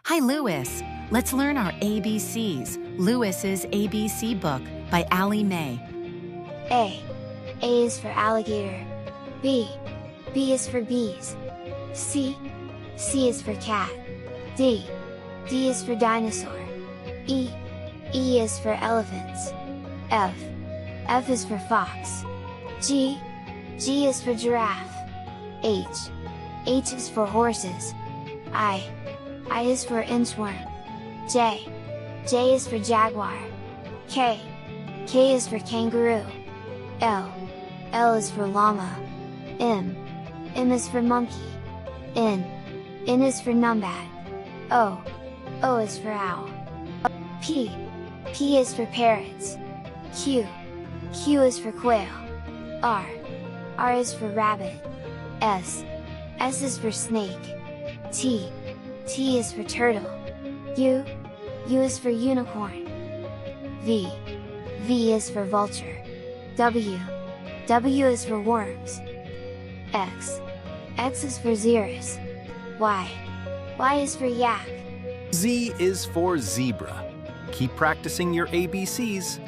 Hi, Lewis. Let's learn our ABCs. Lewis's ABC book by Allie Mae. A. A is for alligator. B. B is for bees. C. C is for cat. D. D is for dinosaur. E. E is for elephants. F. F is for fox. G. G is for giraffe. H. H is for horses. I. I is for inchworm. J. J is for jaguar. K. K is for kangaroo. L. L is for llama. M. M is for monkey. N. N is for numbat. O. O is for owl. P. P is for parrots. Q. Q is for quail. R. R is for rabbit. S. S is for snake. T. T is for turtle. U. U is for unicorn. V. V is for vulture. W. W is for worms. X. X is for xerus. Y. Y is for yak. Z is for zebra. Keep practicing your ABCs.